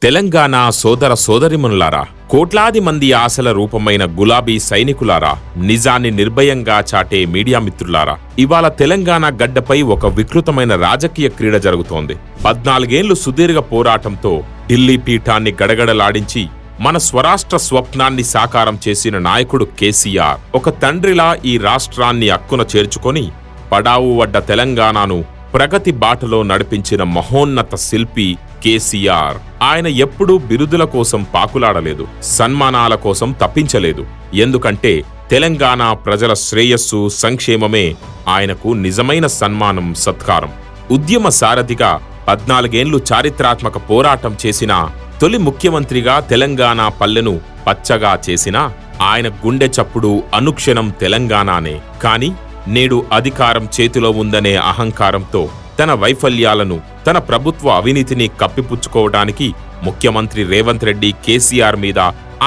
తెలంగాణ సోదర సోదరిమణులారా, కోట్లాది మంది ఆశల రూపమైన గులాబీ సైనికులారా, నిజాన్ని నిర్భయంగా చాటే మీడియా మిత్రులారా, ఇవాళ తెలంగాణ గడ్డపై ఒక వికృతమైన రాజకీయ క్రీడ జరుగుతోంది. 14 ఏళ్లు సుదీర్ఘ పోరాటంతో ఢిల్లీ పీఠాన్ని గడగడలాడించి మన స్వరాష్ట్ర స్వప్నాన్ని సాకారం చేసిన నాయకుడు కేసీఆర్ ఒక తండ్రిలా ఈ రాష్ట్రాన్ని అక్కున చేర్చుకొని పడావు వడ్డ తెలంగాణను ప్రగతి బాటలో నడిపించిన మహోన్నత శిల్పి కేసీఆర్. ఆయన ఎప్పుడూ బిరుదుల కోసం పాకులాడలేదు, సన్మానాల కోసం తప్పించలేదు. ఎందుకంటే తెలంగాణ ప్రజల శ్రేయస్సు, సంక్షేమమే ఆయనకు నిజమైన సన్మానం, సత్కారం. ఉద్యమ సారథిగా 14 ఏళ్లు చారిత్రాత్మక పోరాటం చేసిన తొలి ముఖ్యమంత్రిగా తెలంగాణ పల్లెను పచ్చగా చేసిన ఆయన గుండె చప్పుడు అనుక్షణం తెలంగాణనే. కాని నేడు అధికారం చేతిలో ఉందనే అహంకారంతో తన వైఫల్యాలను, తన ప్రభుత్వ అవినీతిని కప్పిపుచ్చుకోవడానికి ముఖ్యమంత్రి రేవంత్ రెడ్డి కేసీఆర్ మీద,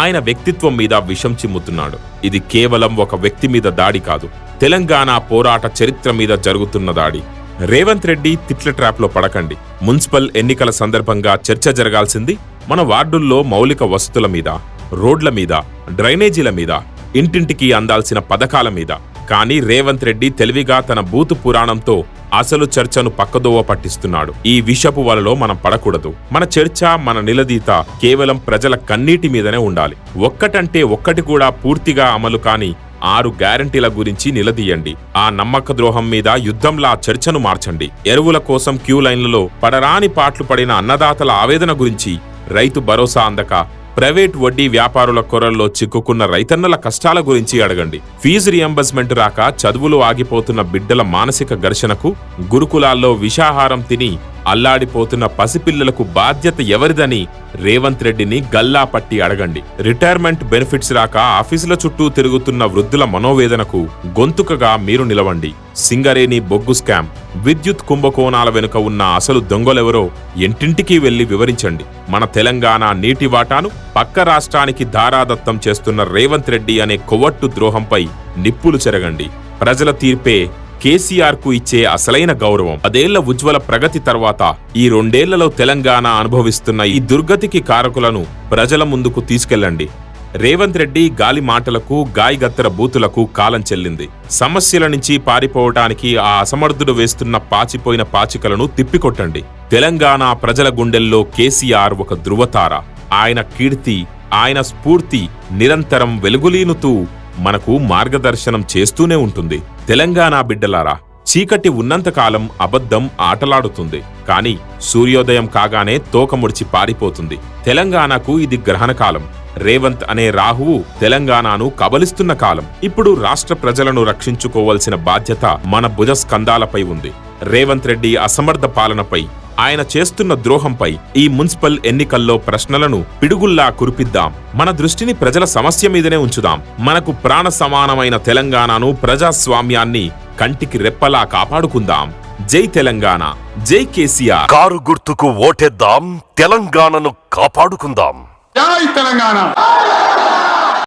ఆయన వ్యక్తిత్వం మీద విషం చిమ్ముతున్నాడు. ఇది కేవలం ఒక వ్యక్తి మీద దాడి కాదు, తెలంగాణ పోరాట చరిత్ర మీద జరుగుతున్న దాడి. రేవంత్ రెడ్డి తిట్ల ట్రాప్లో పడకండి. మున్సిపల్ ఎన్నికల సందర్భంగా చర్చ జరగాల్సింది మన వార్డుల్లో మౌలిక వసతుల మీద, రోడ్ల మీద, డ్రైనేజీల మీద, ఇంటింటికి అందాల్సిన పథకాల మీద. కానీ రేవంత్ రెడ్డి తెలివిగా తన బూతు పురాణంతో అసలు చర్చను పక్కదోవ పట్టిస్తున్నాడు. ఈ విషపు వలలో మనం పడకూడదు. మన చర్చ, మన నిలదీత కేవలం ప్రజల కన్నీటి మీదనే ఉండాలి. ఒక్కటంటే ఒక్కటి కూడా పూర్తిగా అమలు కాని 6 గ్యారంటీల గురించి నిలదీయండి. ఆ నమ్మక ద్రోహం మీద యుద్ధంలా చర్చను మార్చండి. ఎరువుల కోసం క్యూ లైన్లలో పడరాని పాట్లు పడిన అన్నదాతల ఆవేదన గురించి, రైతు భరోసా అందక ప్రైవేట్ వడ్డీ వ్యాపారుల కొరల్లో చిక్కుకున్న రైతన్నల కష్టాల గురించి అడగండి. ఫీజు రియంబర్స్మెంట్ రాక చదువులు ఆగిపోతున్న బిడ్డల మానసిక ఘర్షణకు, గురుకులాల్లో విషాహారం తిని అల్లాడిపోతున్న పసిపిల్లలకు బాధ్యత ఎవరిదని రేవంత్ రెడ్డిని గల్లా పట్టి అడగండి. రిటైర్మెంట్ బెనిఫిట్స్ రాక ఆఫీసుల చుట్టూ తిరుగుతున్న వృద్ధుల మనోవేదనకు గొంతుకగా మీరు నిలవండి. సింగరేణి బొగ్గు స్కామ్, విద్యుత్ కుంభకోణాల వెనుక ఉన్న అసలు దొంగలెవరో ఇంటింటికి వెళ్లి వివరించండి. మన తెలంగాణ నీటి వాటాను పక్క రాష్ట్రానికి ధారాదత్తం చేస్తున్న రేవంత్ రెడ్డి అనే కొవ్వొట్టు ద్రోహంపై నిప్పులు చెరగండి. ప్రజల తీర్పే కేసీఆర్ కు ఇచ్చే అసలైన గౌరవం. 10 ఏళ్ల ఉజ్వల ప్రగతి తర్వాత ఈ 2 ఏళ్లలో తెలంగాణ అనుభవిస్తున్న ఈ దుర్గతికి కారకులను ప్రజల ముందుకు తీసుకెళ్లండి. రేవంత్ రెడ్డి గాలి మాటలకు, గాయగత్తర బూతులకు కాలం చెల్లింది. సమస్యల నుంచి పారిపోవటానికి ఆ అసమర్థుడు వేస్తున్న పాచిపోయిన పాచికలను తిప్పికొట్టండి. తెలంగాణ ప్రజల గుండెల్లో కేసీఆర్ ఒక ధృవతార. ఆయన కీర్తి, ఆయన స్ఫూర్తి నిరంతరం వెలుగులీనుతూ మనకు మార్గదర్శనం చేస్తూనే ఉంటుంది. తెలంగాణ బిడ్డలారా, చీకటి ఉన్నంతకాలం అబద్ధం ఆటలాడుతుంది. కాని సూర్యోదయం కాగానే తోకముడిచి పారిపోతుంది. తెలంగాణకు ఇది గ్రహణ కాలం. రేవంత్ అనే రాహువు తెలంగాణను కబలిస్తున్న కాలం. ఇప్పుడు రాష్ట్ర ప్రజలను రక్షించుకోవాల్సిన బాధ్యత మన భుజస్కంధాలపై ఉంది. రేవంత్ రెడ్డి అసమర్థ పాలనపై, ఆయన చేస్తున్న ద్రోహంపై ఈ మున్సిపల్ ఎన్నికల్లో ప్రశ్నలను పిడుగుల్లా కురిపిద్దాం. మన దృష్టిని ప్రజల సమస్య మీదనే ఉంచుదాం. మనకు ప్రాణ సమానమైన తెలంగాణను, ప్రజాస్వామ్యాన్ని కంటికి రెప్పలా కాపాడుకుందాం. జై తెలంగాణ, జై కేసీఆర్. కారు గుర్తుకు ఓటేద్దాం, తెలంగాణను కాపాడుకుందాం. జై తెలంగాణ.